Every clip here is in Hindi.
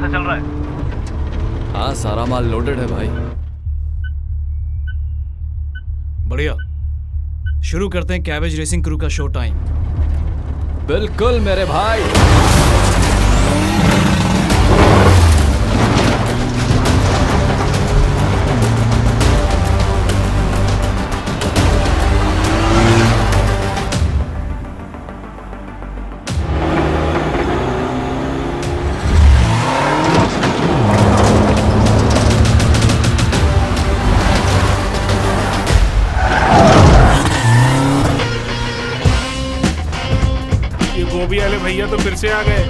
कैसा चल रहा है? हाँ, सारा माल लोडेड है भाई। बढ़िया, शुरू करते हैं कैबेज रेसिंग क्रू का शो टाइम। बिल्कुल मेरे भाई। गोभी वाले भैया तो फिर से आ गए।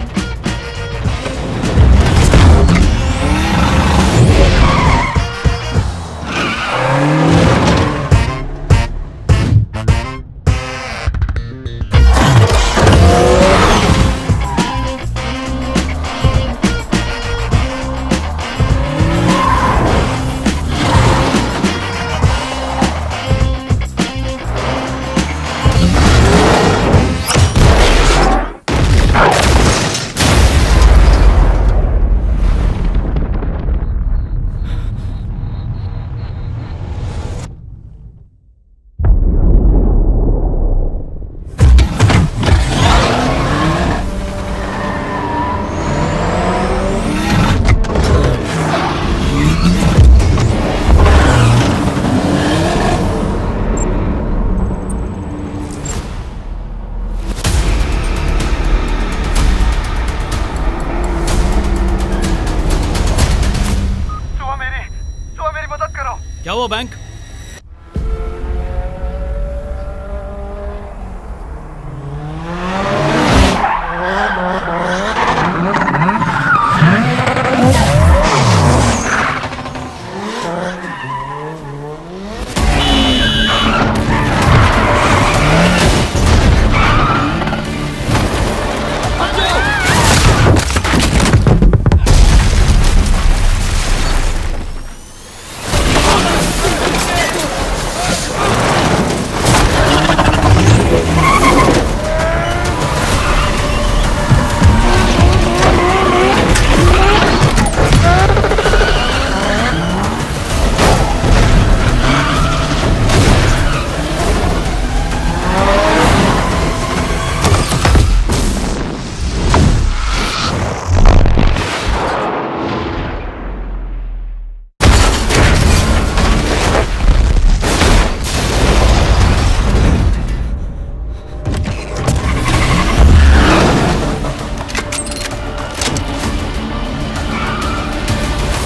क्या हुआ बैंक?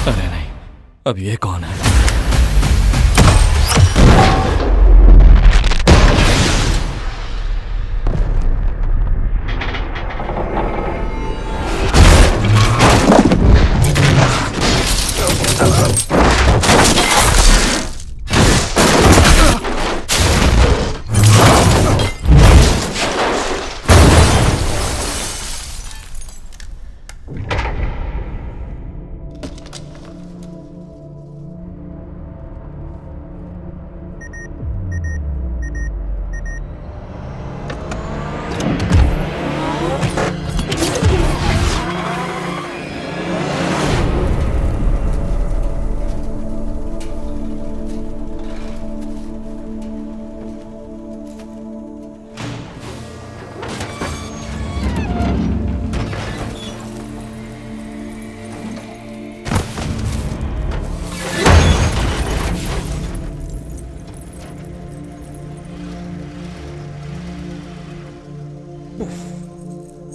अरे नहीं, अब ये कौन है?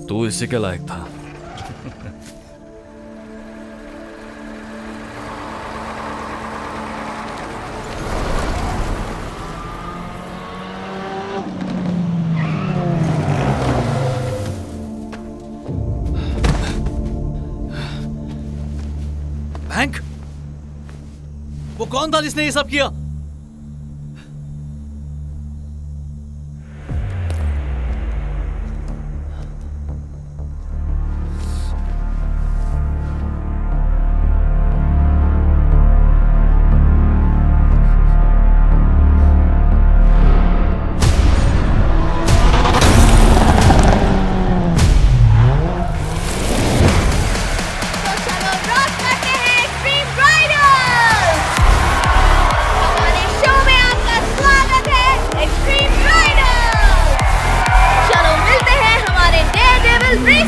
तू इसी के लायक था। बैंक, वो कौन था जिसने ये सब किया?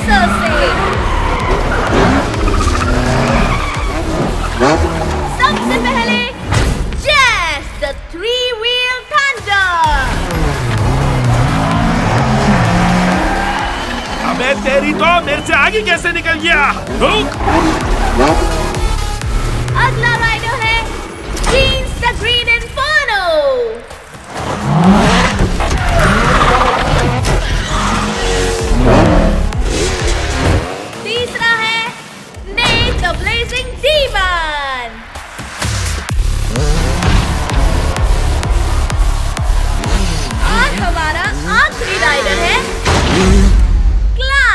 500 से। सबसे पहले जैस द 3-wheel थंडर। अबे तेरी तो मेरे से आगे कैसे निकल गया? रुक! अगला राइडर है जीन्स द ग्रीन इन्फर्नो। तीसरा है नेट द ब्लेजिंग डीमन। और हमारा आखिरी राइडर है क्ला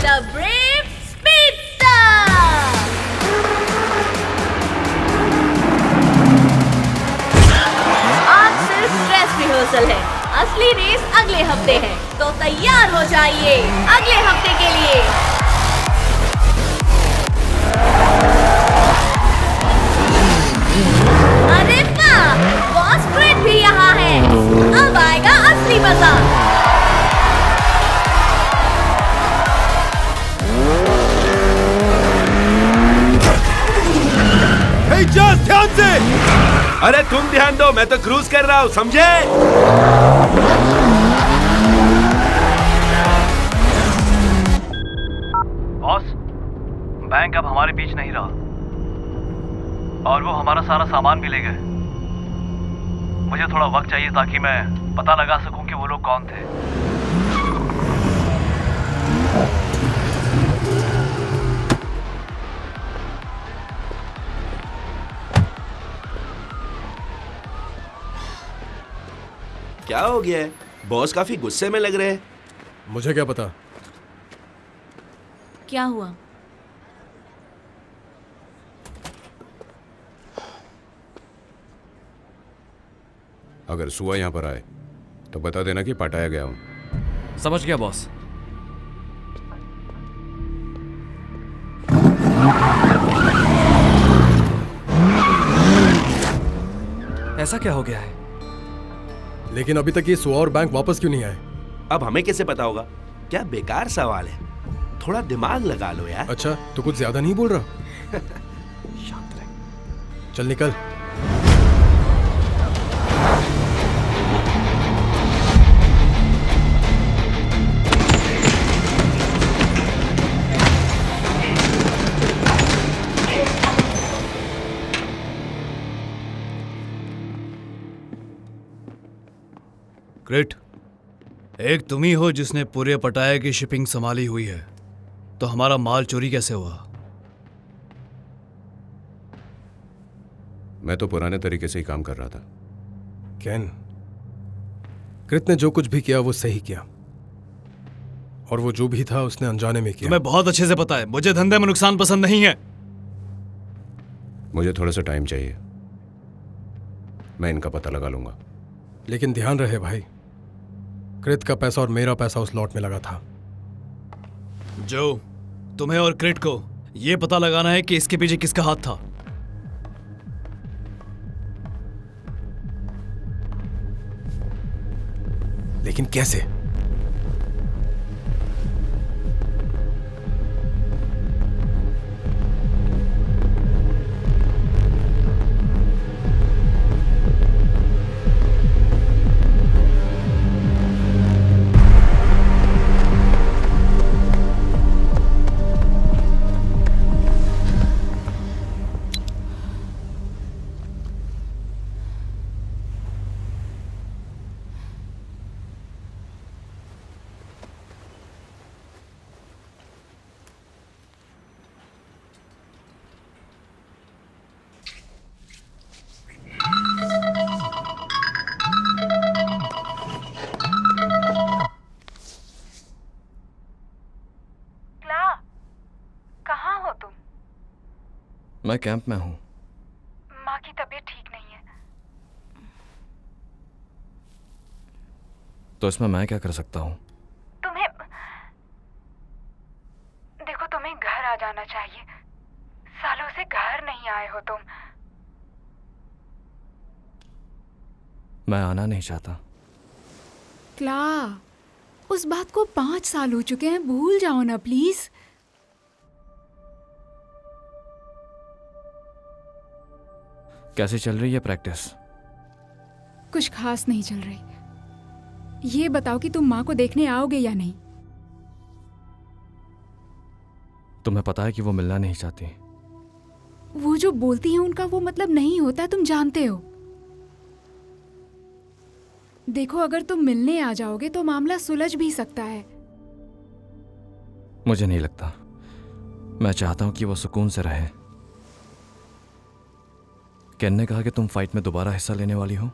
द ब्रेव स्पीडस्टर। आज सिर्फ ड्रेस रिहर्सल है, असली रेस अगले हफ्ते है, तो तैयार हो जाइए अगले हफ्ते के लिए। अरे वाह, बॉस क्रिट भी यहाँ है। अब आएगा असली मजा। ध्यान से। अरे तुम ध्यान दो, मैं तो क्रूज कर रहा हूँ, समझे? बॉस, बैंक अब हमारे बीच नहीं रहा और वो हमारा सारा सामान भी ले गए। मुझे थोड़ा वक्त चाहिए ताकि मैं पता लगा सकूं कि वो लोग कौन थे। क्या हो गया है? बॉस काफी गुस्से में लग रहे हैं। मुझे क्या पता? क्या हुआ? अगर सुआ यहाँ पर आए तो बता देना कि पटाया गया हूँ। समझ गया बॉस। ऐसा क्या हो गया है? लेकिन अभी तक ये सुआ और बैंक वापस क्यों नहीं आए? अब हमें कैसे पता होगा? क्या बेकार सवाल है, थोड़ा दिमाग लगा लो यार। अच्छा, तो कुछ ज्यादा नहीं बोल रहा? शांत रहे। चल निकल। क्रिट, एक तुम ही हो जिसने पूरे पटाया की शिपिंग संभाली हुई है, तो हमारा माल चोरी कैसे हुआ? मैं तो पुराने तरीके से ही काम कर रहा था। कैन, कृत ने जो कुछ भी किया वो सही किया, और वो जो भी था उसने अनजाने में किया। तुम्हें बहुत अच्छे से पता है मुझे धंधे में नुकसान पसंद नहीं है। मुझे थोड़ा सा टाइम चाहिए, मैं इनका पता लगा लूंगा। लेकिन ध्यान रहे भाई, कृत का पैसा और मेरा पैसा उस लॉट में लगा था। जो तुम्हें और क्रिट को यह पता लगाना है कि इसके पीछे किसका हाथ था। लेकिन कैसे? मैं कैंप में हूं। माँ की तबीयत ठीक नहीं है। तो इसमें मैं क्या कर सकता हूं? तुम्हें देखो, तुम्हें घर आ जाना चाहिए। सालों से घर नहीं आए हो तुम। मैं आना नहीं चाहता। क्ला, उस बात को 5 साल हो चुके हैं, भूल जाओ ना प्लीज। कैसे चल रही है प्रैक्टिस? कुछ खास नहीं चल रही। ये बताओ कि तुम माँ को देखने आओगे या नहीं? तुम्हें पता है कि वो मिलना नहीं चाहती। वो जो बोलती हैं उनका वो मतलब नहीं होता, तुम जानते हो। देखो, अगर तुम मिलने आ जाओगे तो मामला सुलझ भी सकता है। मुझे नहीं लगता। मैं चाहता हूं कि वो सुकून से रहे। केन ने कहा कि तुम फाइट में दोबारा हिस्सा लेने वाली हो।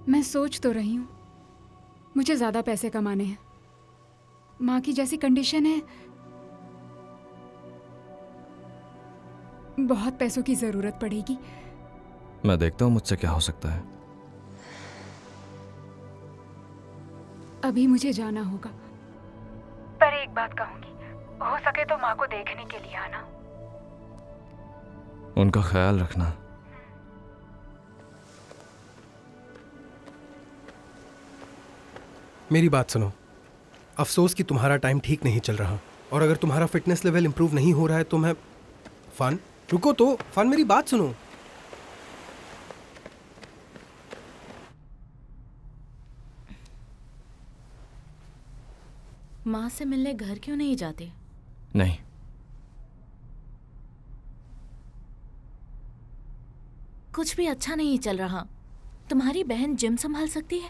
मैं सोच तो रही हूं। मुझे ज्यादा पैसे कमाने हैं। माँ की जैसी कंडीशन है, बहुत पैसों की जरूरत पड़ेगी। मैं देखता हूं मुझसे क्या हो सकता है। अभी मुझे जाना होगा। पर एक बात कहूंगी, हो सके तो माँ को देखने के लिए आना। उनका ख्याल रखना। मेरी बात सुनो। अफसोस कि तुम्हारा टाइम ठीक नहीं चल रहा, और अगर तुम्हारा फिटनेस लेवल इंप्रूव नहीं हो रहा है तो मैं फन रुको तो फन, मेरी बात सुनो। माँ से मिलने घर क्यों नहीं जाते? नहीं, कुछ भी अच्छा नहीं चल रहा। तुम्हारी बहन जिम संभाल सकती है।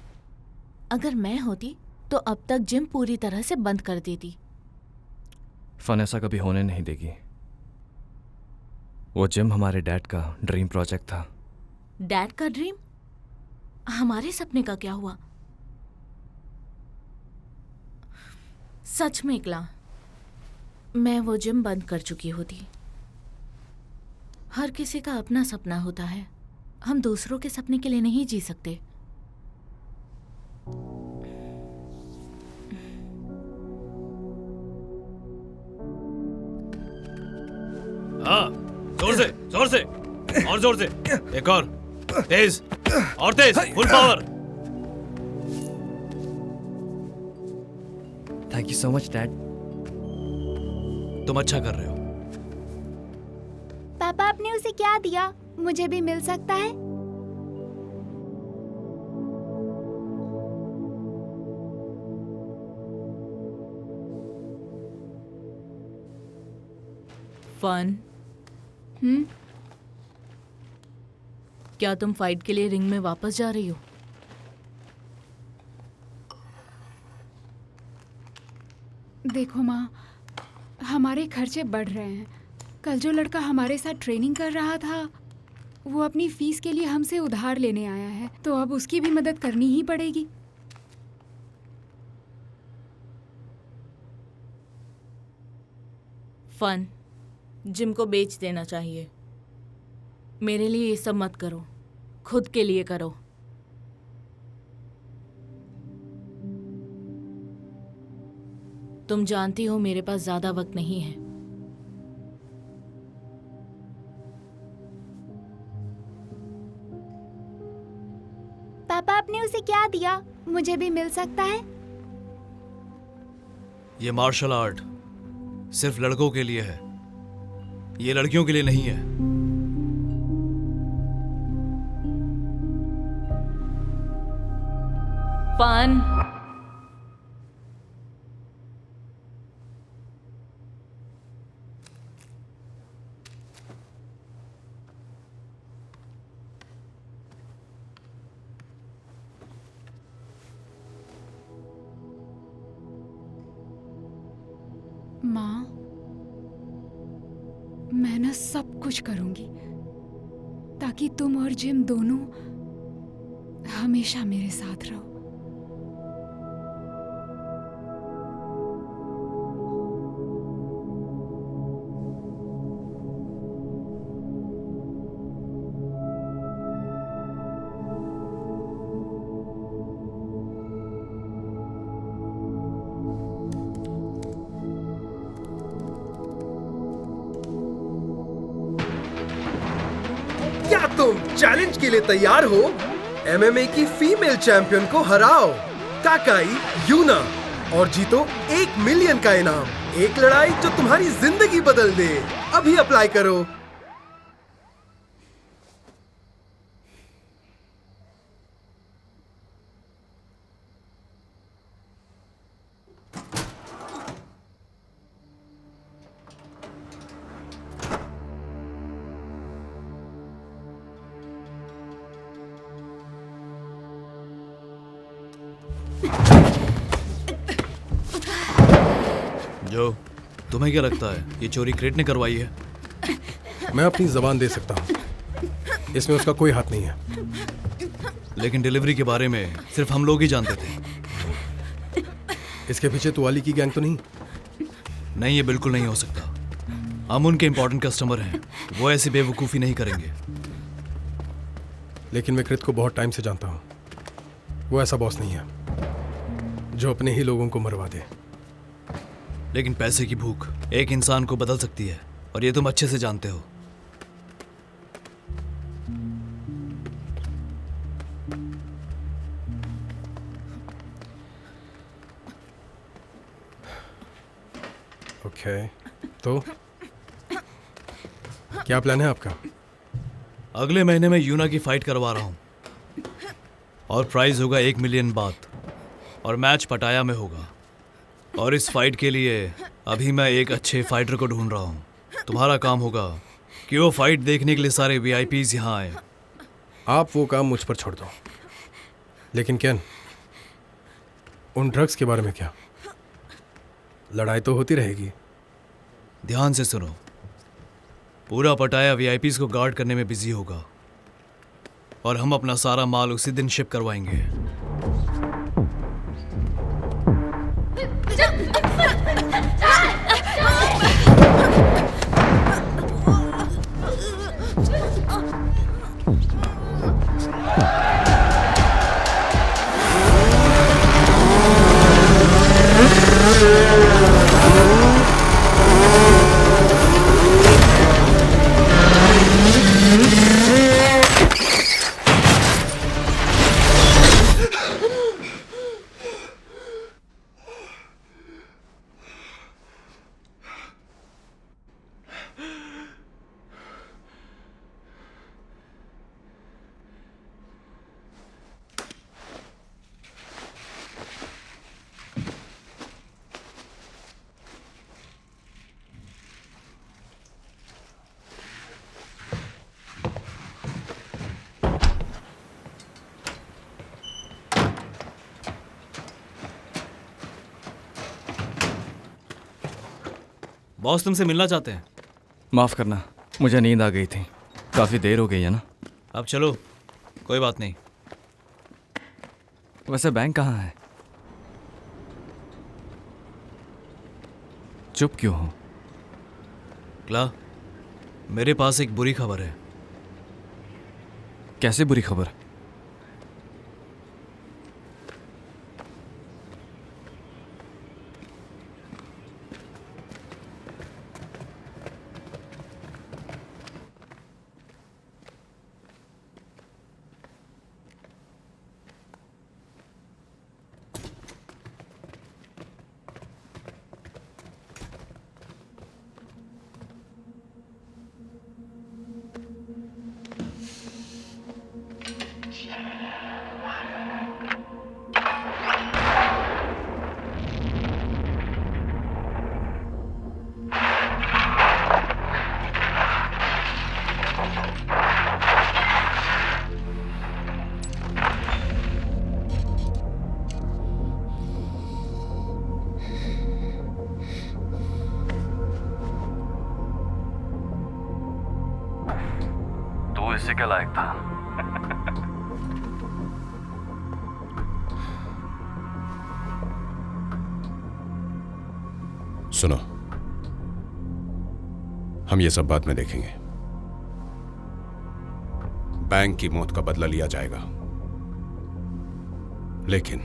अगर मैं होती तो अब तक जिम पूरी तरह से बंद कर देती। फन ऐसा कभी होने नहीं देगी। वो जिम हमारे डैड का ड्रीम प्रोजेक्ट था। डैड का ड्रीम? हमारे सपने का क्या हुआ? सच में इकला, मैं वो जिम बंद कर चुकी होती। हर किसी का अपना सपना होता है। हम दूसरों के सपने के लिए नहीं जी सकते। हाँ, जोर से, जोर से, और जोर से, एक और, तेज, और तेज, full power. Thank you so much dad. तुम अच्छा कर रहे हो। पापा, आपने उसे क्या दिया? मुझे भी मिल सकता है? फन, क्या तुम फाइट के लिए रिंग में वापस जा रही हो? देखो माँ, हमारे खर्चे बढ़ रहे हैं। कल जो लड़का हमारे साथ ट्रेनिंग कर रहा था, वो अपनी फीस के लिए हमसे उधार लेने आया है, तो अब उसकी भी मदद करनी ही पड़ेगी। फन, जिम को बेच देना चाहिए। मेरे लिए ये सब मत करो, खुद के लिए करो। तुम जानती हो मेरे पास ज्यादा वक्त नहीं है। पापा, आपने उसे क्या दिया? मुझे भी मिल सकता है? ये मार्शल आर्ट सिर्फ लड़कों के लिए है, ये लड़कियों के लिए नहीं है। फन, माँ, मैं ना सब कुछ करूंगी ताकि तुम और जिम दोनों हमेशा मेरे साथ रहो। क्या तुम चैलेंज के लिए तैयार हो? एमएमए की फीमेल चैंपियन को हराओ, ताकाई यूना, और जीतो 1 मिलियन का इनाम। एक लड़ाई जो तुम्हारी जिंदगी बदल दे। अभी अप्लाई करो। जो तुम्हें क्या लगता है ये चोरी क्रेट ने करवाई है? मैं अपनी जबान दे सकता हूँ, इसमें उसका कोई हाथ नहीं है। लेकिन डिलीवरी के बारे में सिर्फ हम लोग ही जानते थे। इसके पीछे तुवाली की गैंग तो नहीं? नहीं, ये बिल्कुल नहीं हो सकता। हम उनके इंपॉर्टेंट कस्टमर हैं, वो ऐसी बेवकूफ़ी नहीं करेंगे। लेकिन मैं कृत को बहुत टाइम से जानता हूँ। वो ऐसा बॉस नहीं है जो अपने ही लोगों को मरवा दे। लेकिन पैसे की भूख एक इंसान को बदल सकती है, और ये तुम अच्छे से जानते हो। ओके, तो क्या प्लान है आपका? अगले महीने में यूना की फाइट करवा रहा हूँ, और प्राइज होगा 1 मिलियन बात, और मैच पटाया में होगा। और इस फाइट के लिए अभी मैं एक अच्छे फाइटर को ढूंढ रहा हूँ। तुम्हारा काम होगा कि वो फाइट देखने के लिए सारे VIPs यहाँ आए। आप वो काम मुझ पर छोड़ दो। लेकिन केन, उन ड्रग्स के बारे में क्या? लड़ाई तो होती रहेगी। ध्यान से सुनो, पूरा पटाया VIPs को गार्ड करने में बिजी होगा, और हम अपना सारा माल उसी दिन शिप करवाएंगे। बॉस तुमसे मिलना चाहते हैं। माफ करना, मुझे नींद आ गई थी। काफी देर हो गई है ना। अब चलो, कोई बात नहीं। वैसे बैंक कहाँ है? चुप क्यों हो? क्ला, मेरे पास एक बुरी खबर है। कैसे बुरी खबर? इसी के लायक था। सुनो, हम ये सब बाद में देखेंगे। बैंक की मौत का बदला लिया जाएगा, लेकिन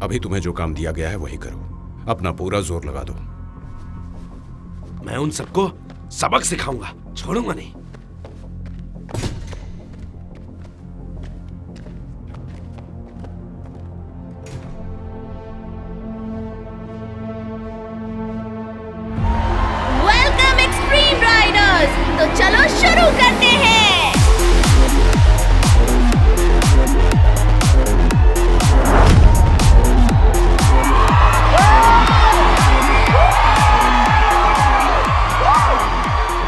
अभी तुम्हें जो काम दिया गया है वही करो। अपना पूरा जोर लगा दो। मैं उन सबको सबक सिखाऊंगा, छोड़ूंगा नहीं। तो चलो शुरू करते हैं।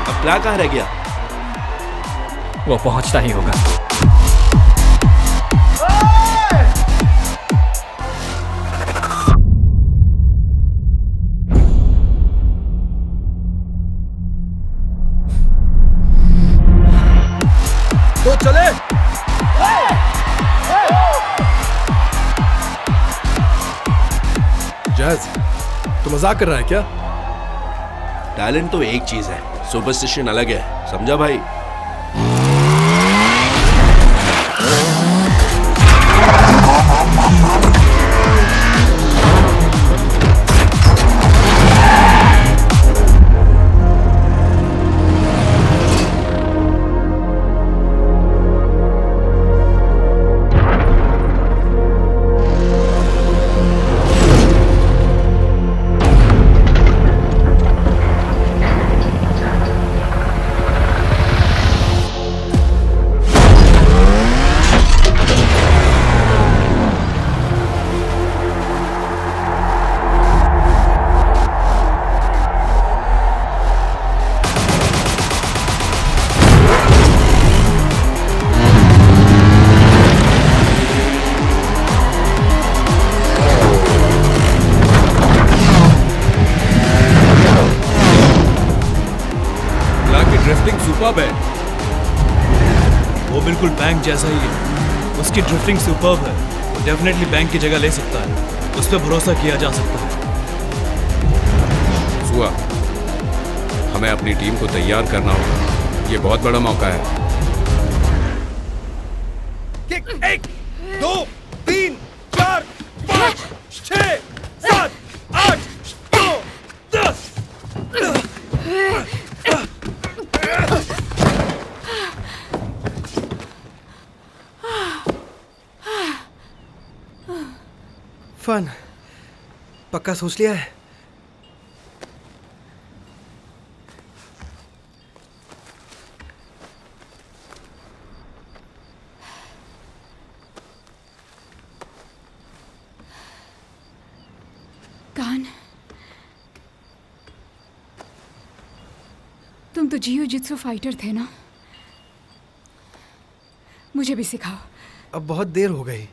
अब क्या कहाँ रह गया? वो पहुंचता ही होगा। तो चले। जैज, तू मजाक कर रहा है क्या? टैलेंट तो एक चीज है, सुपरस्टिशन अलग है, समझा भाई? ड्रिफ्टिंग सुपर्ब है। वो बिल्कुल बैंक जैसा ही है। उसकी ड्रिफ्टिंग सुपर्ब है। वो डेफिनेटली बैंक की जगह ले सकता है। उस पर भरोसा किया जा सकता है। सुआ, हमें अपनी टीम को तैयार करना होगा। ये बहुत बड़ा मौका है। किक 1 2 3 4 5 6 7 8 9 10। फन पक्का सोच लिया है? कान, तुम तो जियो जित्सु फाइटर थे ना? मुझे भी सिखाओ। अब बहुत देर हो गई।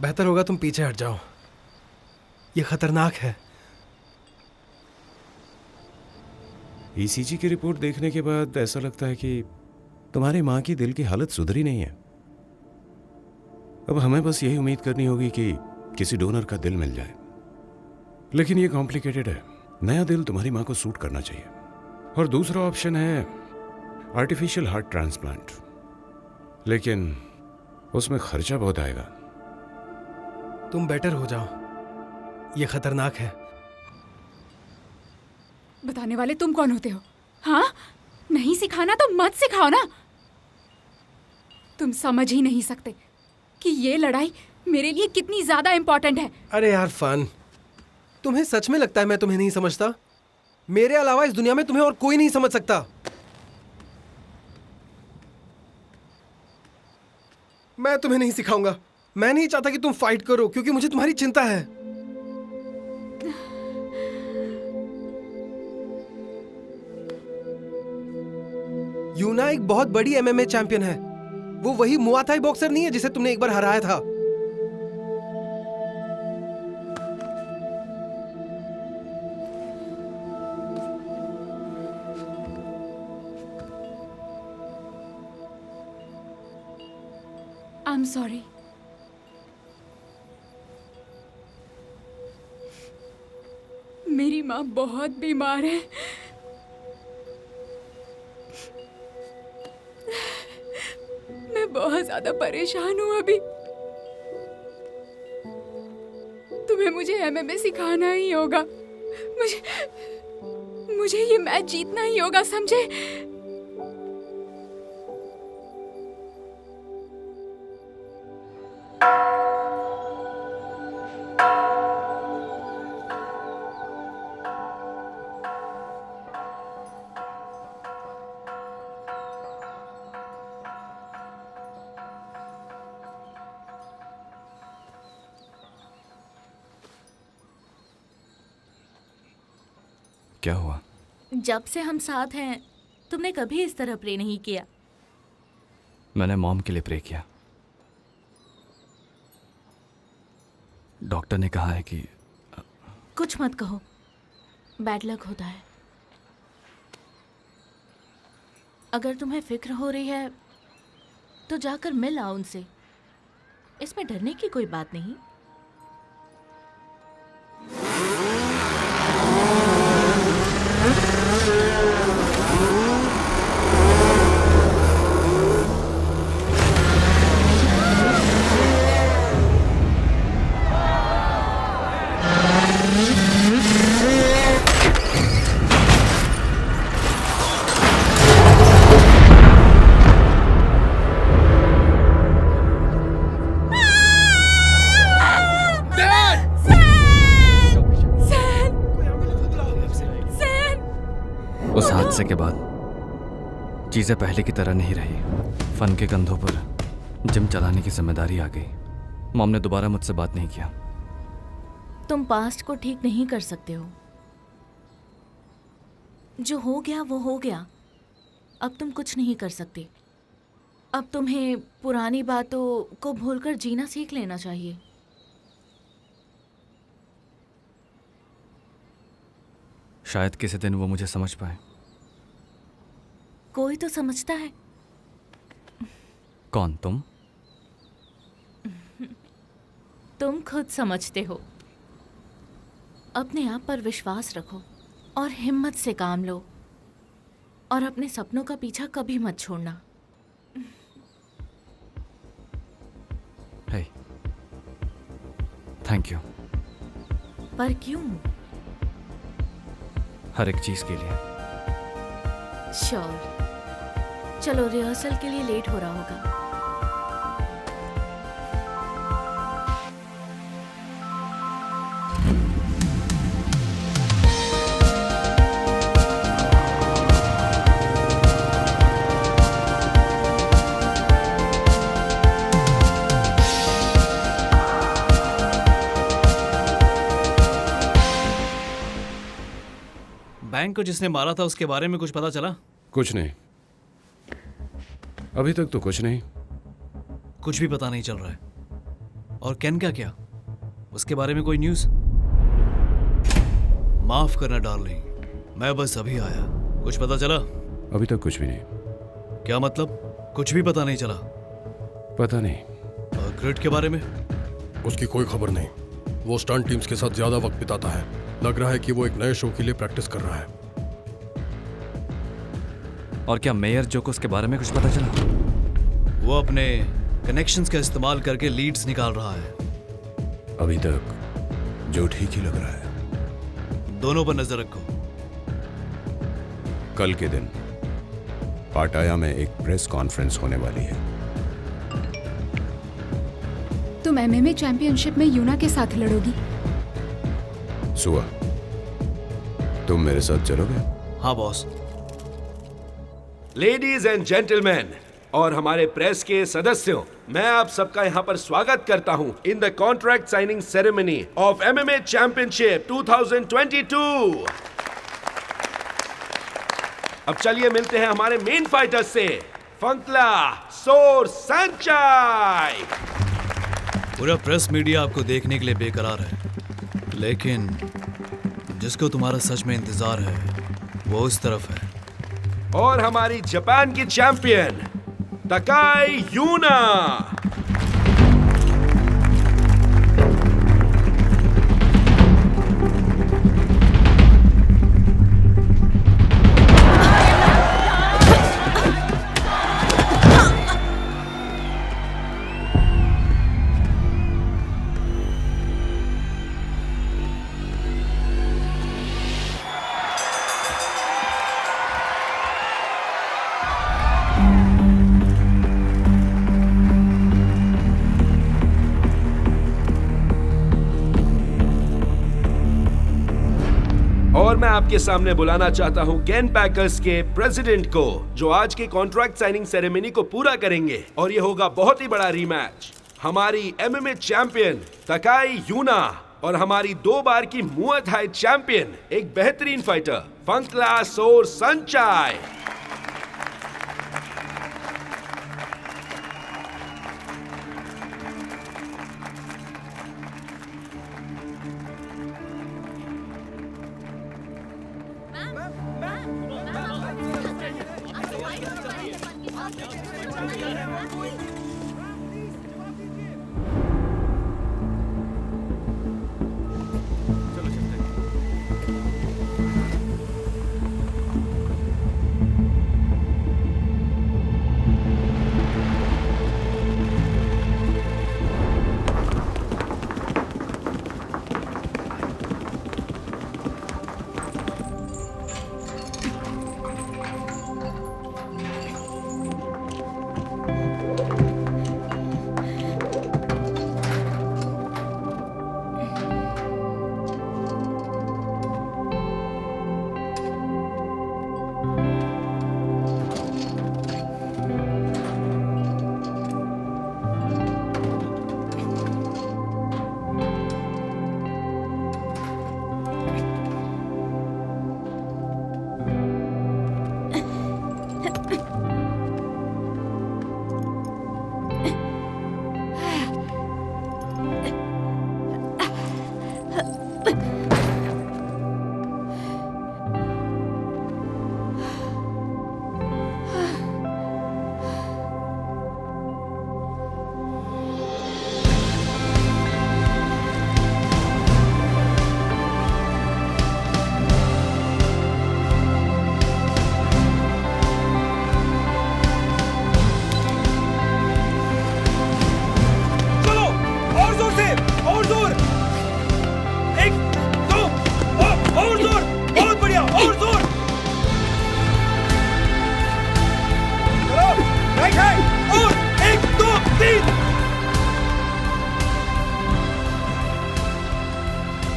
बेहतर होगा तुम पीछे हट जाओ। ये खतरनाक है। ईसीजी की रिपोर्ट देखने के बाद ऐसा लगता है कि तुम्हारी माँ की दिल की हालत सुधरी नहीं है। अब हमें बस यही उम्मीद करनी होगी कि किसी डोनर का दिल मिल जाए। लेकिन ये कॉम्प्लिकेटेड है। नया दिल तुम्हारी माँ को सूट करना चाहिए। और दूसरा ऑप्शन है आर्टिफिशियल हार्ट ट्रांसप्लांट, लेकिन उसमें खर्चा बहुत आएगा। तुम बेटर हो जाओ। ये खतरनाक है। बताने वाले तुम कौन होते हो? हाँ, नहीं सिखाना तो मत सिखाओ ना। तुम समझ ही नहीं सकते कि ये लड़ाई मेरे लिए कितनी ज्यादा इंपॉर्टेंट है। अरे यार फन, तुम्हें सच में लगता है मैं तुम्हें नहीं समझता? मेरे अलावा इस दुनिया में तुम्हें और कोई नहीं समझ सकता। मैं तुम्हें नहीं सिखाऊंगा। मैं नहीं चाहता कि तुम फाइट करो, क्योंकि मुझे तुम्हारी चिंता है। यूना एक बहुत बड़ी एमएमए चैंपियन है। वो वही मुआ थाई बॉक्सर नहीं है जिसे तुमने एक बार हराया था। I am sorry. मेरी माँ बहुत बीमार है। मैं बहुत ज्यादा परेशान हूँ अभी। तुम्हें मुझे एमएमए सिखाना ही होगा। मुझे ये मैच जीतना ही होगा, समझे? क्या हुआ? जब से हम साथ हैं तुमने कभी इस तरह प्रे नहीं किया। मैंने मॉम के लिए प्रे किया। डॉक्टर ने कहा है कि कुछ मत कहो, बैड लक होता है। अगर तुम्हें फिक्र हो रही है तो जाकर मिल आओ उनसे, इसमें डरने की कोई बात नहीं। उस हादसे के बाद चीजें पहले की तरह नहीं रही। फन के कंधों पर जिम चलाने की जिम्मेदारी आ गई। मॉम ने दोबारा मुझसे बात नहीं किया। तुम पास्ट को ठीक नहीं कर सकते हो। जो हो गया वो हो गया, अब तुम कुछ नहीं कर सकते। अब तुम्हें पुरानी बातों को भूलकर जीना सीख लेना चाहिए। शायद किसी दिन वो मुझे समझ पाए। कोई तो समझता है। कौन? तुम? तुम खुद समझते हो। अपने आप पर विश्वास रखो और हिम्मत से काम लो, और अपने सपनों का पीछा कभी मत छोड़ना। हे, थैंक यू। पर क्यों? हर एक चीज के लिए। श्योर। चलो, रिहर्सल के लिए लेट हो रहा होगा। बैंक को जिसने मारा था उसके बारे में कुछ पता चला? कुछ नहीं, अभी तक तो कुछ नहीं। कुछ भी पता नहीं चल रहा है। और केन का क्या? उसके बारे में कोई न्यूज़? माफ करना डार्लिंग, मैं बस अभी आया। कुछ पता चला? अभी तक कुछ भी नहीं। क्या मतलब? कुछ भी पता नहीं चला? पता नहीं। ग्रिड के बारे में? उसकी कोई खबर नहीं। वो स्टंट टीम्स के साथ ज्यादा वक्त बिताता है। लग रहा है कि वो एक नए शो के लिए प्रैक्टिस कर रहा है। और क्या मेयर जो को उसके बारे में कुछ पता चला? वो अपने कनेक्शंस का इस्तेमाल करके लीड्स निकाल रहा है। अभी तक जो ठीक ही लग रहा है। दोनों पर नजर रखो। कल के दिन पाटाया में एक प्रेस कॉन्फ्रेंस होने वाली है। तुम एमएमए चैंपियनशिप में यूना के साथ लड़ोगी? सुआ, तुम मेरे साथ चलोगे? हाँ बॉस। लेडीज एंड जेंटलमैन और हमारे प्रेस के सदस्यों, मैं आप सबका यहाँ पर स्वागत करता हूँ in the contract signing ceremony of MMA championship 2022। अब चलिए मिलते हैं हमारे मेन फाइटर्स से। फंकला सोर सांचाई। पूरा प्रेस मीडिया आपको देखने के लिए बेकरार है, लेकिन जिसको तुम्हारा सच में इंतजार है वो उस तरफ है। और हमारी जापान की चैंपियन तकाई यूना। और मैं आपके सामने बुलाना चाहता हूं केन पैकर्स के प्रेसिडेंट को, जो आज के कॉन्ट्रैक्ट साइनिंग सेरेमनी को पूरा करेंगे। और ये होगा बहुत ही बड़ा रीमैच। हमारी एमएमए चैंपियन तकाई यूना और हमारी 2 बार की मुआ थाई चैंपियन, एक बेहतरीन फाइटर फंकला सोर संचाय।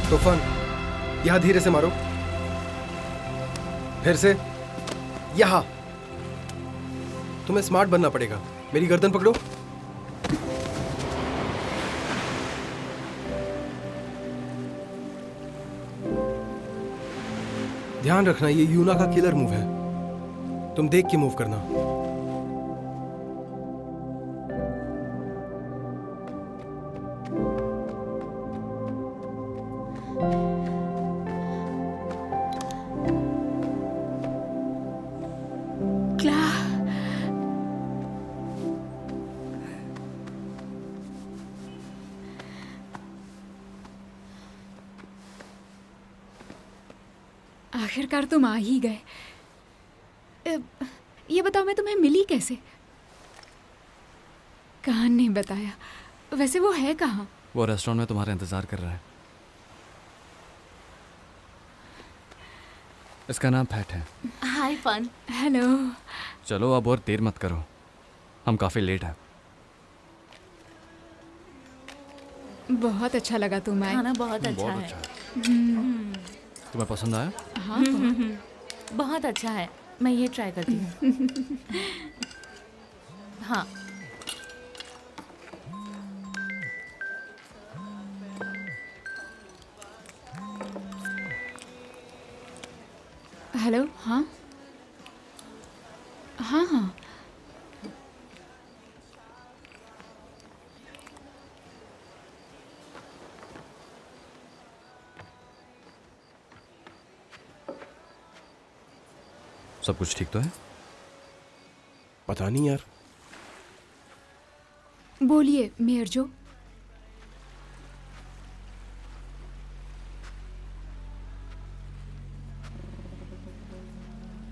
तूफान, यहां धीरे से मारो, फिर से यहां। तुम्हें स्मार्ट बनना पड़ेगा। मेरी गर्दन पकड़ो। ध्यान रखना, ये यूना का किलर मूव है। तुम देख के मूव करना। आखिरकार तुम आ ही गए। ये बताओ, मैं तुम्हें मिली कैसे? कान ने बताया। वैसे वो है कहाँ? वो रेस्टोरेंट में तुम्हारा इंतजार कर रहा है। इसका नाम फैट है। हाय फन। हेलो। चलो अब और देर मत करो, हम काफी लेट हैं। बहुत अच्छा लगा तुम आए। खाना बहुत अच्छा बहुत है। अच्छा है। तुम्हें पसंद आया? हाँ बहुत अच्छा है। मैं ये ट्राई करती हूँ। हाँ। हेलो। हाँ हाँ हाँ। सब कुछ ठीक तो है? पता नहीं यार। बोलिए मेयर जो।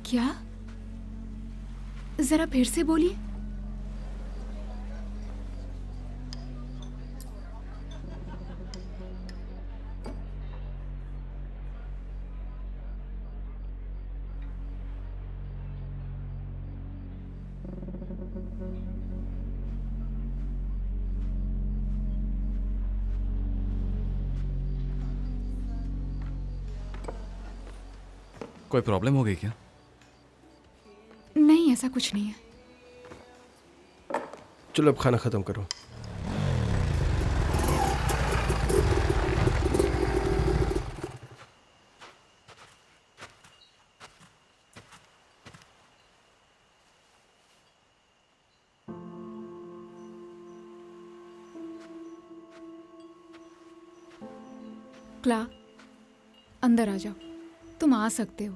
क्या? जरा फिर से बोलिए। कोई प्रॉब्लम हो गई क्या? नहीं, ऐसा कुछ नहीं है। चलो अब खाना खत्म करो। क्ला, अंदर आ जाओ, तुम आ सकते हो।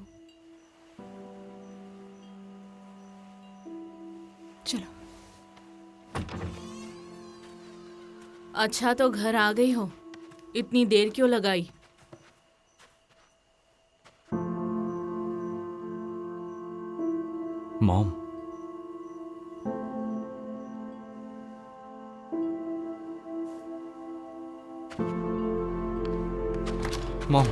चलो। अच्छा तो घर आ गई हो, इतनी देर क्यों लगाई? मॉम, मॉम,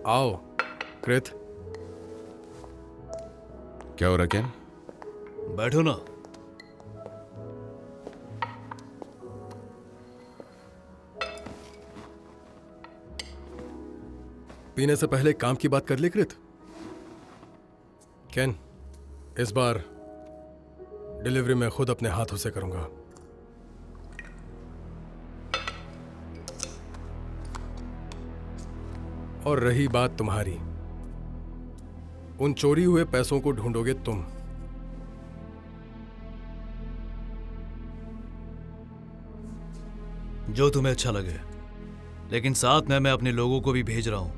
आओ कृत। क्या हो रहा केन? बैठो ना। पीने से पहले काम की बात कर ली कृत। केन, इस बार डिलीवरी मैं खुद अपने हाथों से करूंगा। और रही बात तुम्हारी, उन चोरी हुए पैसों को ढूंढोगे तुम। जो तुम्हें अच्छा लगे, लेकिन साथ में मैं अपने लोगों को भी भेज रहा हूं।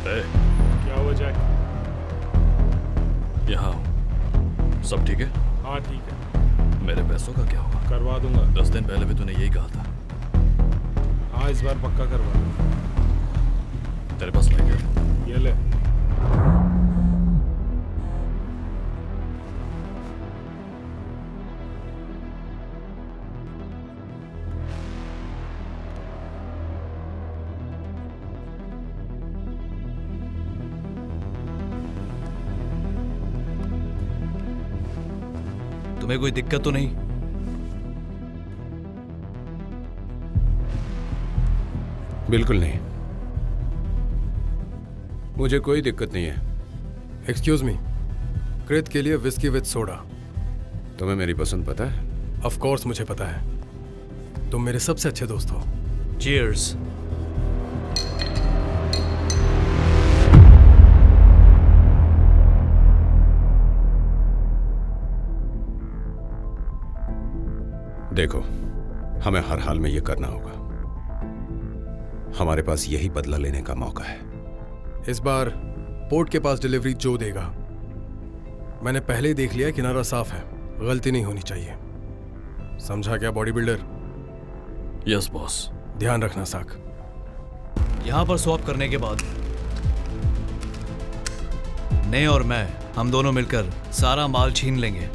क्या हो जाए? यहाँ सब ठीक है? हाँ ठीक है। मेरे पैसों का क्या हुआ? करवा दूंगा। 10 दिन पहले भी तूने यही कहा था। हाँ इस बार पक्का करवा दूंगा। तेरे पास नहीं है? ये ले। तुम्हें कोई दिक्कत तो नहीं? बिल्कुल नहीं, मुझे कोई दिक्कत नहीं है। एक्सक्यूज मी, कृत के लिए विस्की विद सोडा। तुम्हें मेरी पसंद पता है? ऑफ कोर्स मुझे पता है, तुम मेरे सबसे अच्छे दोस्त हो। चीयर्स। देखो, हमें हर हाल में यह करना होगा। हमारे पास यही बदला लेने का मौका है। इस बार पोर्ट के पास डिलीवरी जो देगा, मैंने पहले ही देख लिया, किनारा साफ है, गलती नहीं होनी चाहिए। समझा क्या बॉडी बिल्डर? Yes boss. ध्यान रखना साक। यहां पर स्वैप करने के बाद ने और मैं, हम दोनों मिलकर सारा माल छीन लेंगे।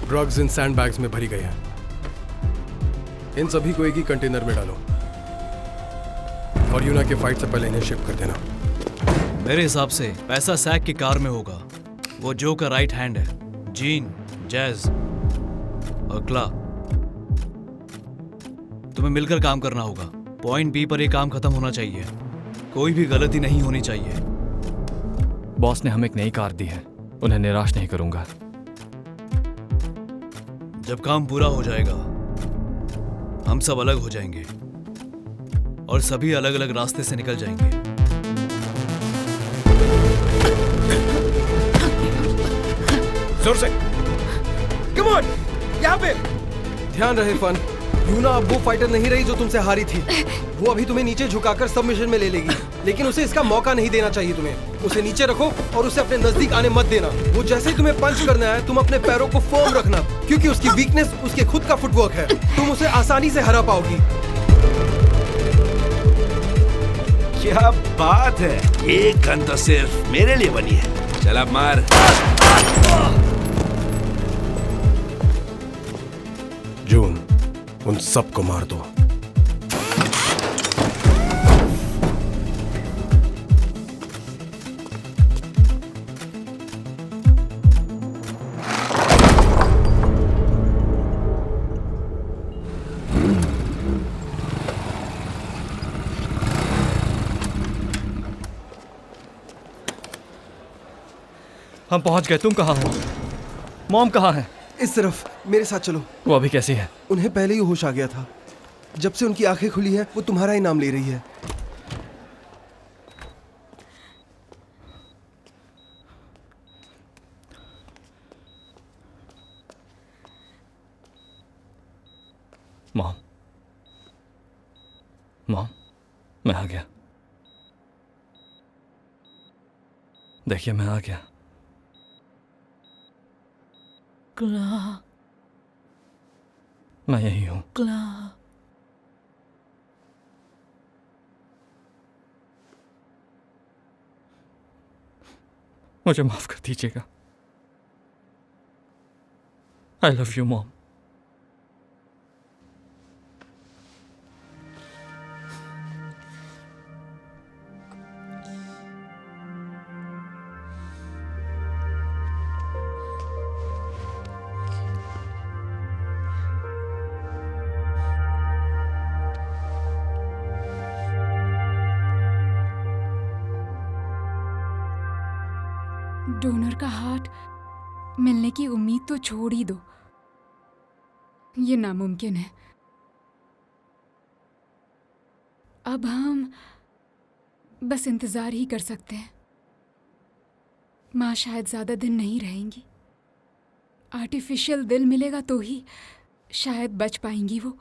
ड्रग्स इन सैंड बैग्स में भरी गई है। इन सभी को एक ही कंटेनर में डालो और यूना के फाइट से पहले इन्हें शिफ्ट कर देना। मेरे हिसाब से पैसा सैक की कार में होगा। वो जो का राइट हैंड है। जीन, जैज और क्ला, तुम्हें मिलकर काम करना होगा। पॉइंट बी पर यह काम खत्म होना चाहिए। कोई भी गलती नहीं होनी चाहिए। बॉस ने हमें एक नई कार दी है, उन्हें निराश नहीं करूंगा। जब काम पूरा हो जाएगा, हम सब अलग हो जाएंगे। और सभी अलग अलग रास्ते से निकल जाएंगे। जोर से कम ऑन, यहाँ पे ध्यान रहे फन। यूना अब वो फाइटर नहीं रही जो तुमसे हारी थी। वो अभी तुम्हें नीचे झुकाकर सबमिशन में ले लेगी, लेकिन उसे इसका मौका नहीं देना चाहिए तुम्हें। उसे नीचे रखो और उसे अपने नजदीक आने मत देना। वो जैसे ही तुम्हें पंच करना है, तुम अपने पैरों को फर्म रखना, क्योंकि उसकी वीकनेस उसके खुद का फुटवर्क है। तुम उसे आसानी से हरा पाओगी। क्या बात है, ये गन तो सिर्फ मेरे लिए बनी है। चल अब मार। जून, उन सबको मार दो। हम पहुंच गए। तुम कहाँ हो? मॉम कहाँ है? इस तरफ, मेरे साथ चलो। वो अभी कैसी है? उन्हें पहले ही होश आ गया था। जब से उनकी आंखें खुली है, वो तुम्हारा ही नाम ले रही है। मॉम, मॉम, मैं आ गया। देखिए, मैं आ गया। क्ला, मैं यही हूं। क्ला, मुझे माफ कर दीजिएगा। आई लव यू मॉम। डोनर का हार्ट मिलने की उम्मीद तो छोड़ ही दो, ये नामुमकिन है। अब हम बस इंतजार ही कर सकते हैं। माँ शायद ज्यादा दिन नहीं रहेंगी। आर्टिफिशियल दिल मिलेगा तो ही शायद बच पाएंगी वो।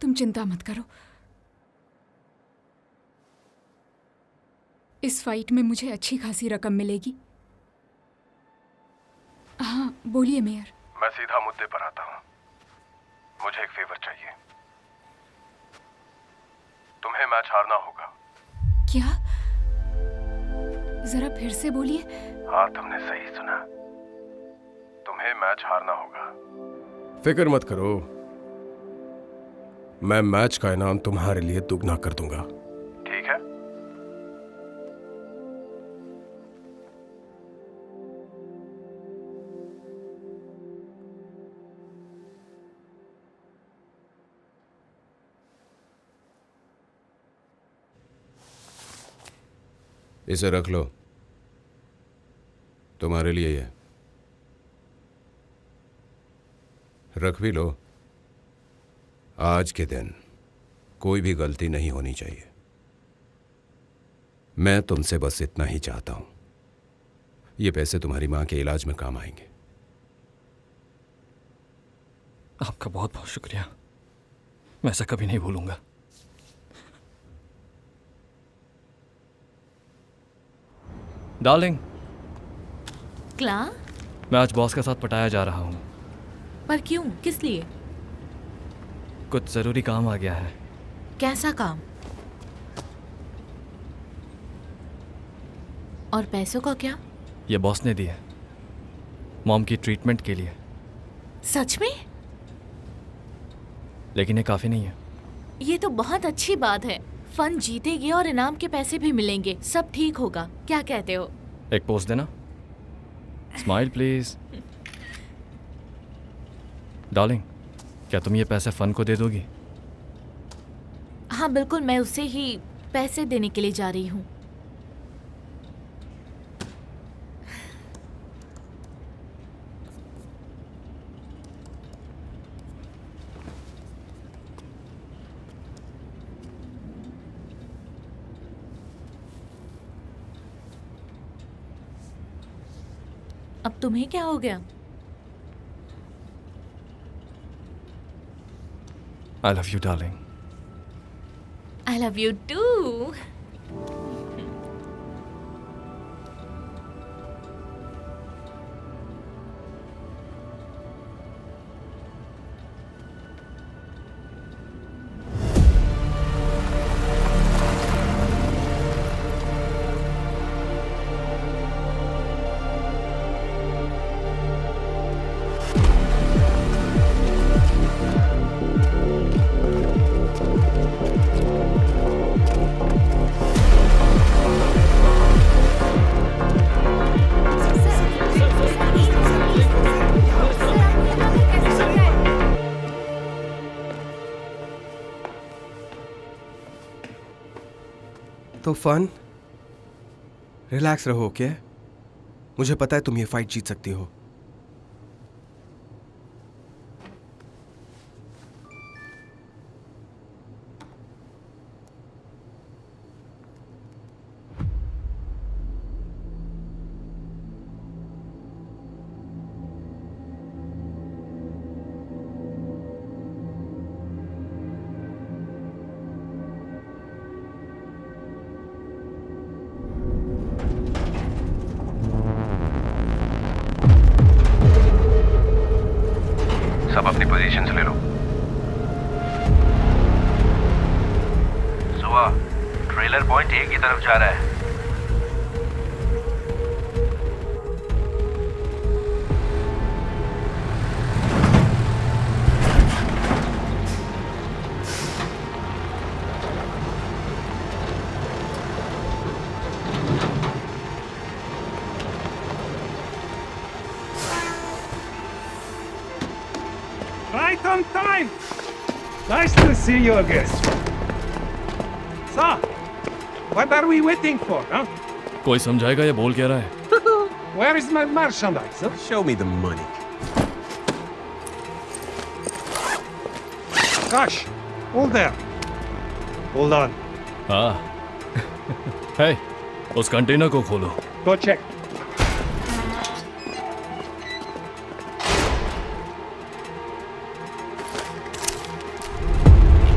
तुम चिंता मत करो। इस फाइट में मुझे अच्छी खासी रकम मिलेगी। हाँ, बोलिए मेयर। मैं सीधा मुद्दे पर आता हूँ। मुझे एक फेवर चाहिए। तुम्हें मैच हारना होगा। क्या? जरा फिर से बोलिए। हाँ, तुमने सही सुना। तुम्हें मैच हारना होगा। फिक्र मत करो, मैं मैच का इनाम तुम्हारे लिए दुगना कर दूंगा। ठीक है? इसे रख लो, तुम्हारे लिए ही है। रख भी लो। आज के दिन कोई भी गलती नहीं होनी चाहिए। मैं तुमसे बस इतना ही चाहता हूं, ये पैसे तुम्हारी मां के इलाज में काम आएंगे। आपका बहुत बहुत शुक्रिया। मैं ऐसा कभी नहीं भूलूंगा। डार्लिंग, क्ला, मैं आज बॉस के साथ पटाया जा रहा हूं। पर क्यों? किस लिए? कुछ जरूरी काम आ गया है। कैसा काम? और पैसों का क्या? ये बॉस ने दिए, मॉम की ट्रीटमेंट के लिए। सच में? लेकिन ये काफी नहीं है। ये तो बहुत अच्छी बात है। फन जीतेगी और इनाम के पैसे भी मिलेंगे। सब ठीक होगा, क्या कहते हो? एक पोस्ट देना। Smile please. डार्लिंग, क्या तुम ये पैसे फन को दे दोगी? हाँ बिल्कुल, मैं उसे ही पैसे देने के लिए जा रही हूँ। अब तुम्हें क्या हो गया? I love you darling. I love you too. तो फन, रिलैक्स रहो, ओके? मुझे पता है तुम ये फाइट जीत सकती हो। सब अपनी पोजीशन ले लो। सुबह ट्रेलर पॉइंट ए की तरफ जा रहा है। Right on time! Nice to see you again. So, what are we waiting for, huh? कोई समझाएगा ये बोल क्या रहा है? Where is my merchandise? Huh? Show me the money. Gosh, hold there. Hold on. हाँ। हे, उस कंटेनर को खोलो। Go check.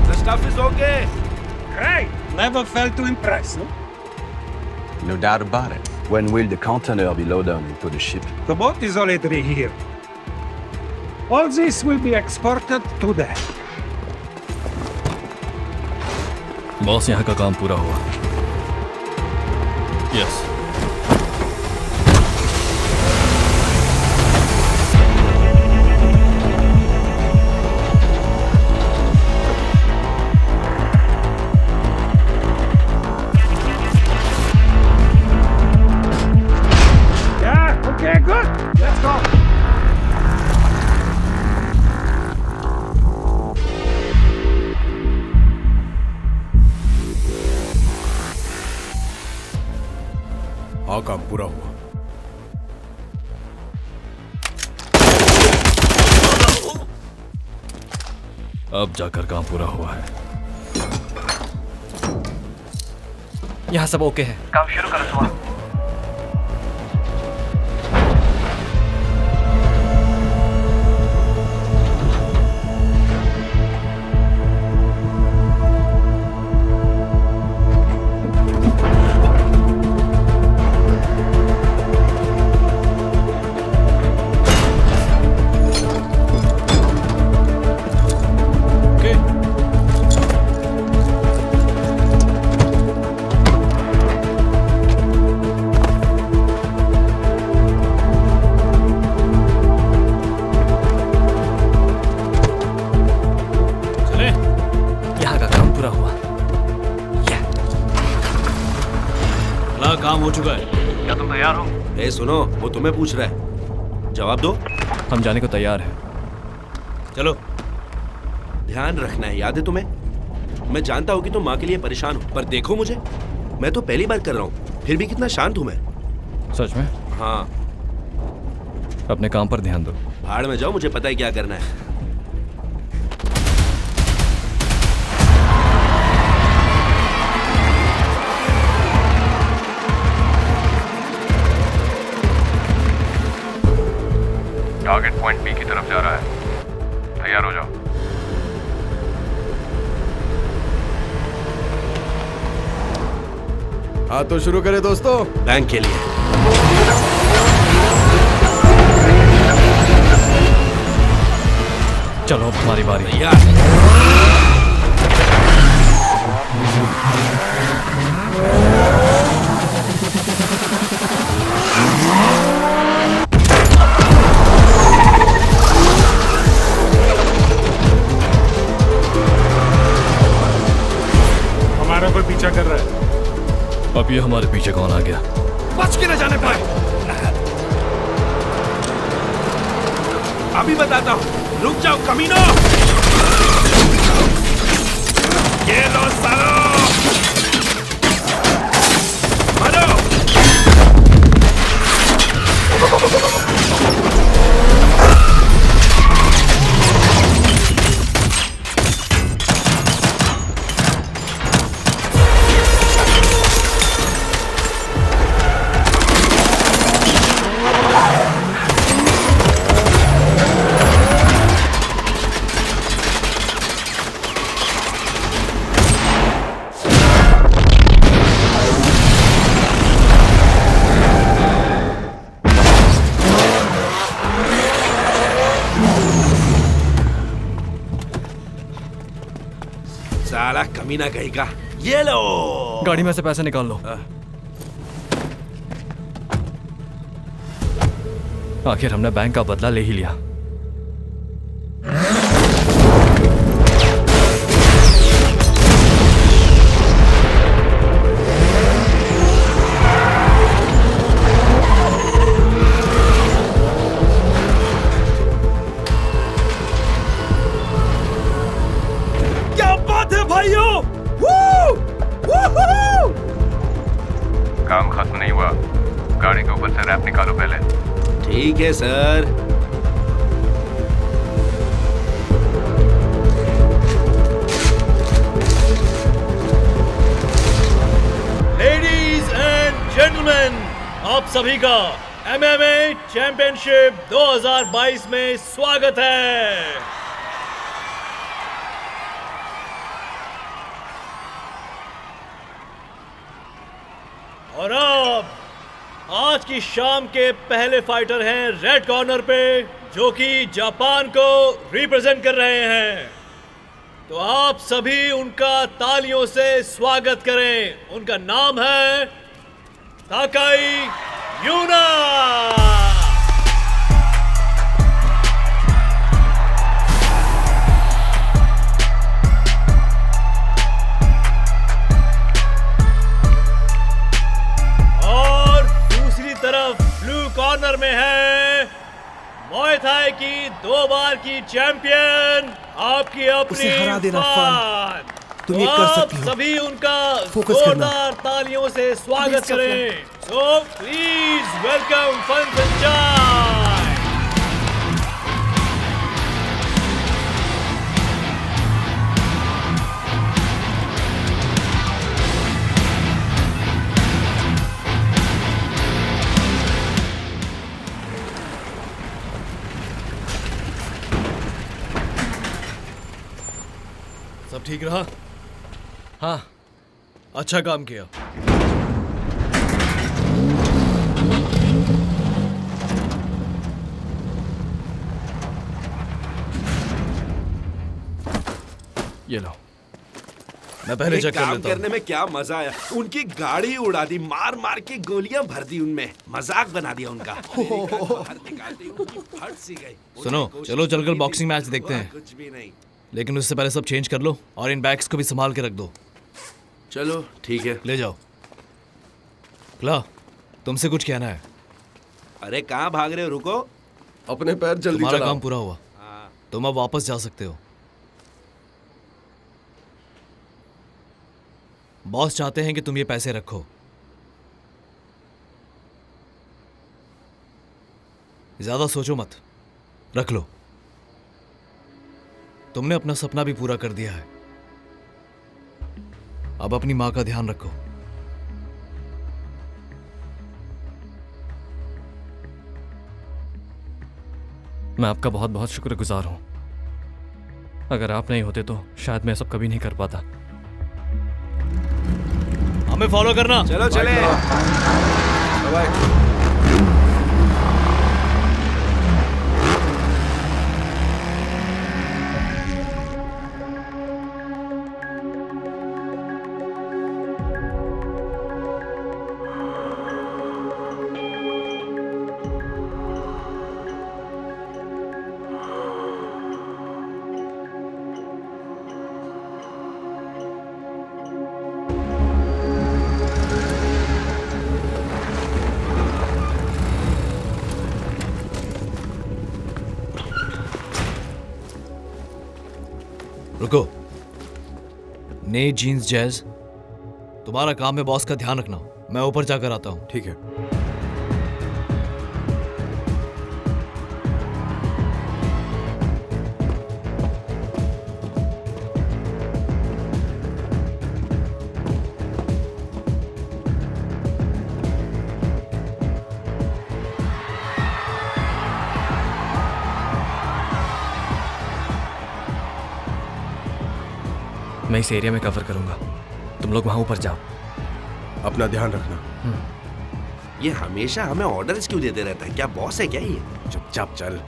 The stuff is okay. Great. Never failed to impress, no? No doubt about it. When will the container be loaded into the ship? The boat is already here. All this will be exported today. Boss, यहाँ का काम पूरा हुआ। Yes. Yeah, okay, good. Let's go. हाँ, काम पूरा हुआ। अब जाकर काम पूरा हुआ है। यहाँ सब ओके है। काम शुरू करो सुबह। यहाँ का काम पूरा हुआ। काम हो चुका है। क्या तुम तैयार हो? ए सुनो, वो तुम्हें पूछ रहा है, जवाब दो। हम जाने को तैयार हैं। चलो। ध्यान रखना है, याद है तुम्हें? मैं जानता हूँ कि तुम माँ के लिए परेशान हो, पर देखो मुझे, मैं तो पहली बार कर रहा हूँ, फिर भी कितना शांत हूँ मैं। सच में? हाँ। अपने काम पर ध्यान दो। भाड़ में जाओ, मुझे पता है क्या करना है। हाँ तो शुरू करें दोस्तों। बैंक के लिए चलो अब हमारी बारी। हमारा कोई पीछा कर रहा है। अब ये हमारे पीछे कौन आ गया? बच के न जाने पाए। अभी बताता हूँ, रुक जाओ कमीनो। ये लो सालो, मारो। साला कमीना कहीं का। ये लो, गाड़ी में से पैसे निकाल लो। आखिर हमने बैंक का बदला ले ही लिया। काम खत्म नहीं हुआ, गाड़ी के ऊपर से रैप निकालो पहले। ठीक है सर। लेडीज एंड जेंटलमैन, आप सभी का MMA चैंपियनशिप 2022 में स्वागत है। और अब आज की शाम के पहले फाइटर हैं रेड कॉर्नर पे, जो कि जापान को रिप्रेजेंट कर रहे हैं। तो आप सभी उनका तालियों से स्वागत करें। उनका नाम है ताकाई यूना। तरफ ब्लू कॉर्नर में है मुay थाई की 2 बार की चैंपियन, आपकी अपनी हरा देना फान। तुम ये कर सकती हो। सभी उनका फोकस करना। जोरदार तालियों से स्वागत करें। सो प्लीज वेलकम फन संचार। सब ठीक रहा? हाँ। अच्छा काम किया। ये लो। मैं पहले चेक कर काम लेता हूं। करने में क्या मजा आया। उनकी गाड़ी उड़ा दी, मार मार के गोलियां भर दी उनमें, मजाक बना दिया उनका। बाहर निकालते ही उनकी फट सी गई। सुनो, चलो चलकर बॉक्सिंग मैच देखते हैं। कुछ भी नहीं। लेकिन उससे पहले सब चेंज कर लो और इन बैग्स को भी संभाल के रख दो। चलो ठीक है। ले जाओ। क्ला, तुमसे कुछ कहना है? अरे कहाँ भाग रहे हो, रुको। अपने पैर जल्दी तुम्हारा चलाओ। काम पूरा हुआ। तुम अब वापस जा सकते हो। बॉस चाहते हैं कि तुम ये पैसे रखो। ज्यादा सोचो मत, रख लो। तुमने अपना सपना भी पूरा कर दिया है। अब अपनी मां का ध्यान रखो। मैं आपका बहुत बहुत शुक्रगुजार हूं। अगर आप नहीं होते तो शायद मैं सब कभी नहीं कर पाता। हमें फॉलो करना। चलो चले। रुको। नई जीन्स जैज, तुम्हारा काम है बॉस का ध्यान रखना। मैं ऊपर जाकर आता हूँ। ठीक है। मैं इस एरिया में कवर करूंगा, तुम लोग वहां ऊपर जाओ। अपना ध्यान रखना। ये हमेशा हमें ऑर्डर्स क्यों देते रहता है? क्या बॉस है क्या ये? चुपचाप चल।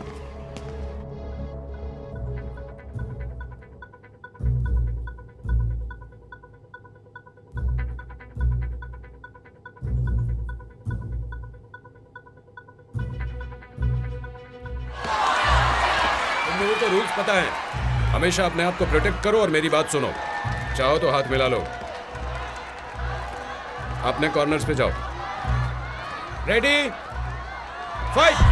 तुम लोगों को रूल्स पता है। हमेशा अपने आप को प्रोटेक्ट करो और मेरी बात सुनो। चाहो तो हाथ मिला लो। अपने कॉर्नर्स पे जाओ। Ready, fight.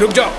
रुक जाओ।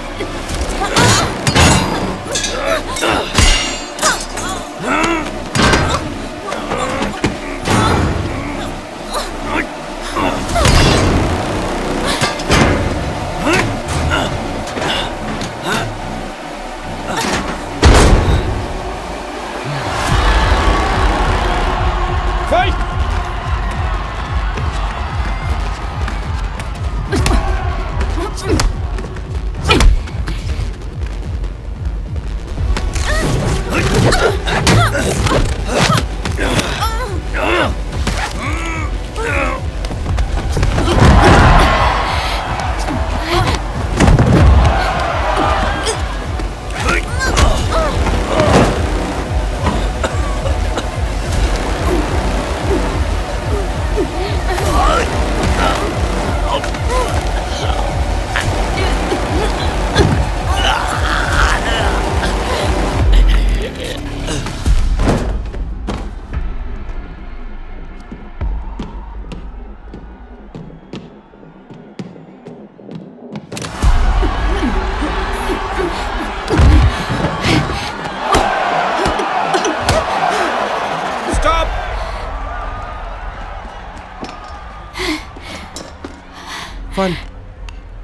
फन,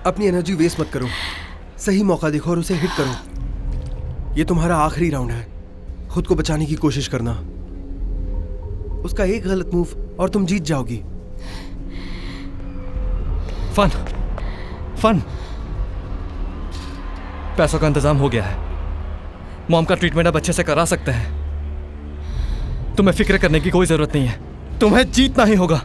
अपनी एनर्जी वेस्ट मत करो। सही मौका देखो और उसे हिट करो। ये तुम्हारा आखिरी राउंड है। खुद को बचाने की कोशिश करना। उसका एक गलत मूव और तुम जीत जाओगी। फन, फन, पैसों का इंतजाम हो गया है। मॉम का ट्रीटमेंट अब अच्छे से करा सकते हैं। तुम्हें फिक्र करने की कोई जरूरत नहीं है। तुम्हें जीतना ही होगा।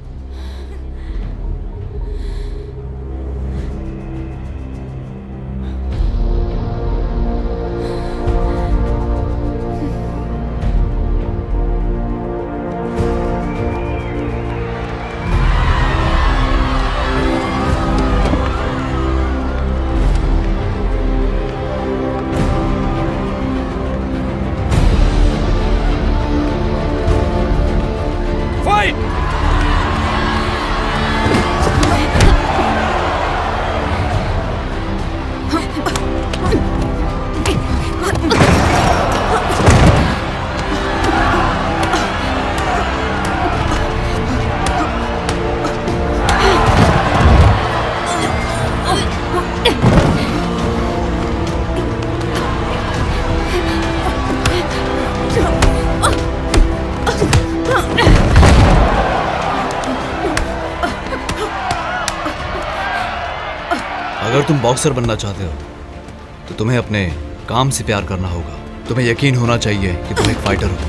अगर तुम बॉक्सर बनना चाहते हो तो तुम्हें अपने काम से प्यार करना होगा। तुम्हें यकीन होना चाहिए कि तुम एक फाइटर हो।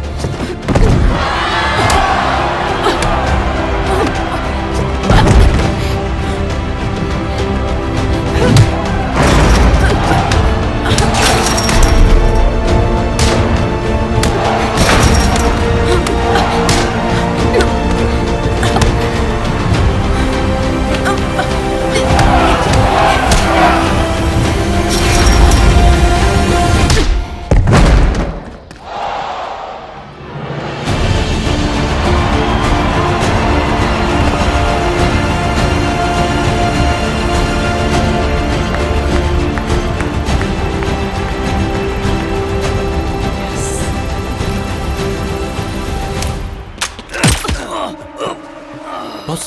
बस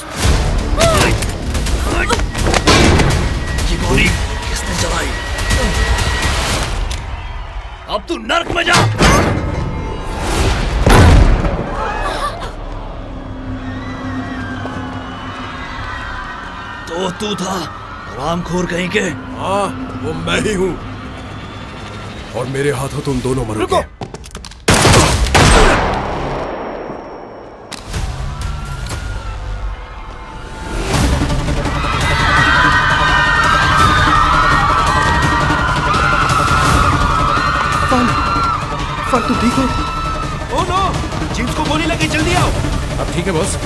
ये गोली किसने चलाई? अब तू नर्क में जा। तो तू था हरामखोर कहीं के? हाँ, वो मैं ही हूँ। और मेरे हाथों तुम दोनों मरोगे। तू ठीक हो? ओह नो, जिम्स को गोली लगी, जल्दी आओ। अब ठीक है बॉस।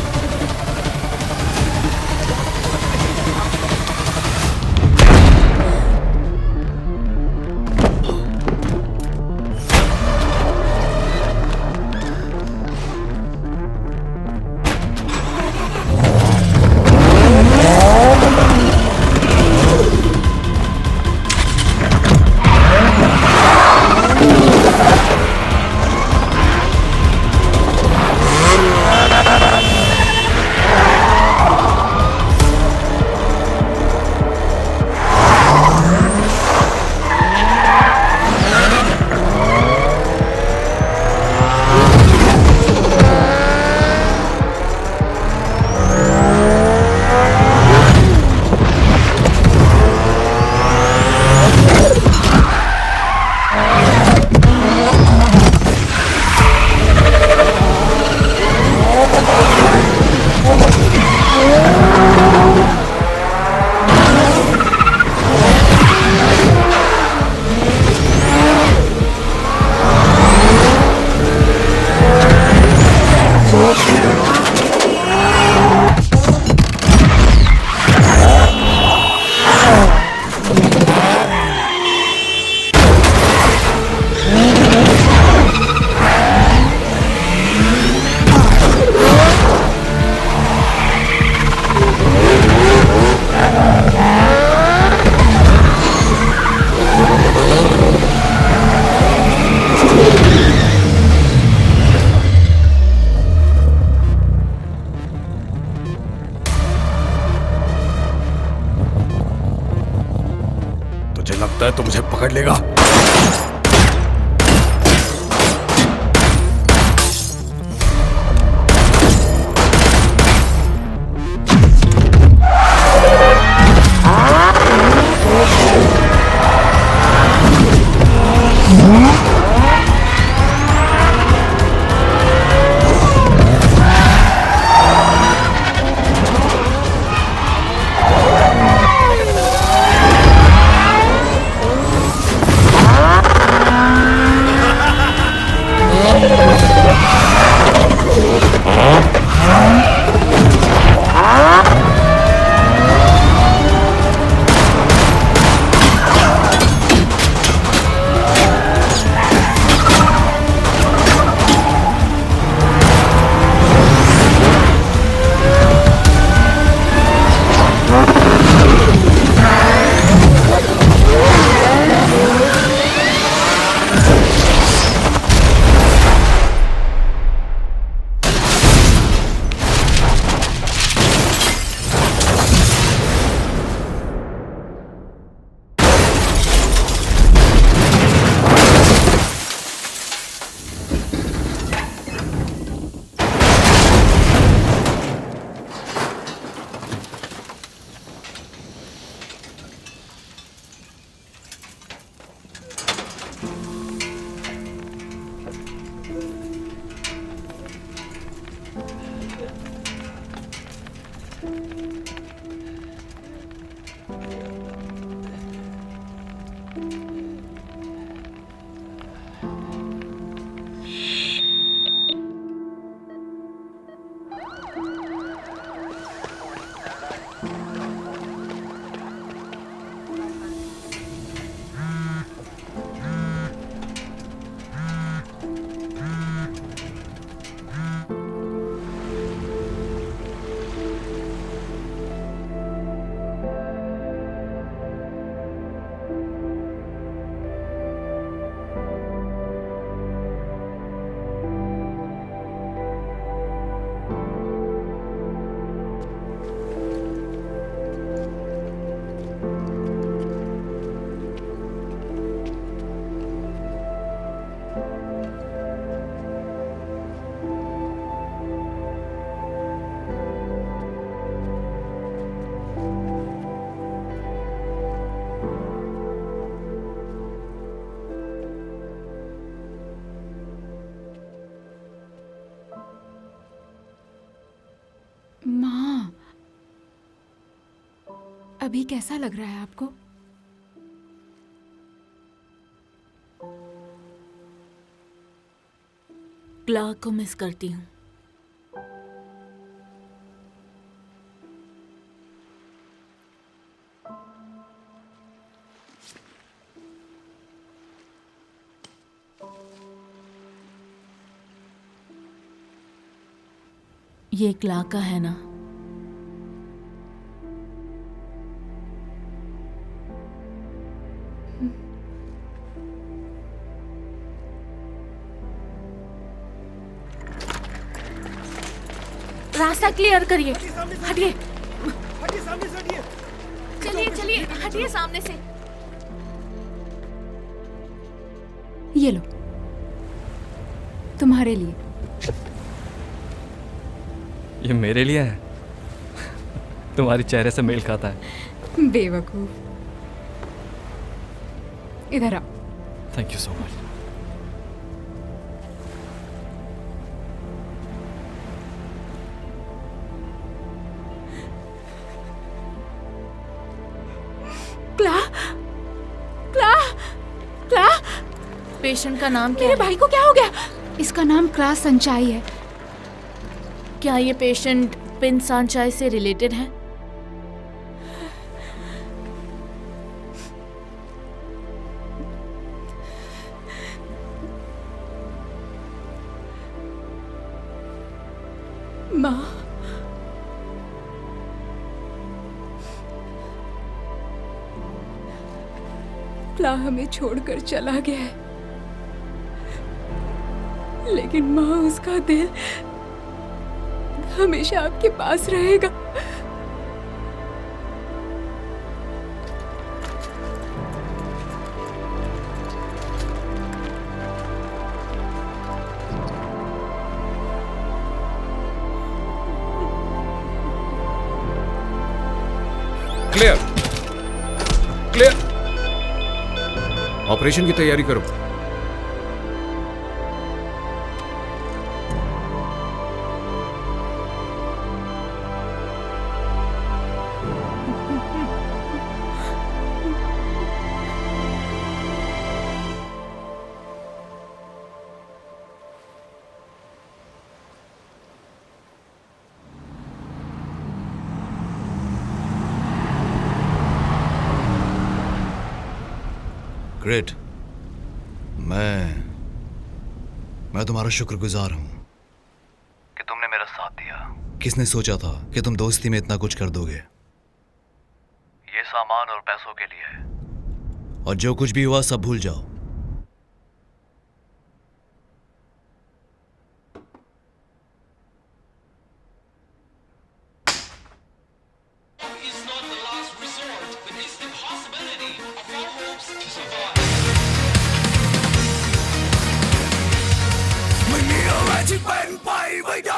लगता है तो मुझे पकड़ लेगा। माँ, अभी कैसा लग रहा है आपको? क्लार्क को मिस करती हूँ। ये क्लार्क का है ना? रास्ता क्लियर करिए। हटिए, हटिए, सामने से हटिए। चलिए चलिए, हटिए सामने से। ये लो, तुम्हारे लिए। ये मेरे लिए है? तुम्हारी चेहरे से मेल खाता है। बेवकूफ। इधर आओ। Thank you so much. क्ला, पेशेंट का नाम क्या मेरे है? भाई को क्या हो गया? इसका नाम क्लास संचाई है। क्या ये पेशेंट पिन सांचाई से रिलेटेड है? माँ, क्ला हमें छोड़कर चला गया है, लेकिन माँ, उसका दिल हमेशा आपके पास रहेगा। Clear, clear. ऑपरेशन की तैयारी करो। ग्रेट। मैं तुम्हारा शुक्रगुजार हूं कि तुमने मेरा साथ दिया। किसने सोचा था कि तुम दोस्ती में इतना कुछ कर दोगे? ये सामान और पैसों के लिए है। और जो कुछ भी हुआ सब भूल जाओ। Magic เป็นไปไม่ได้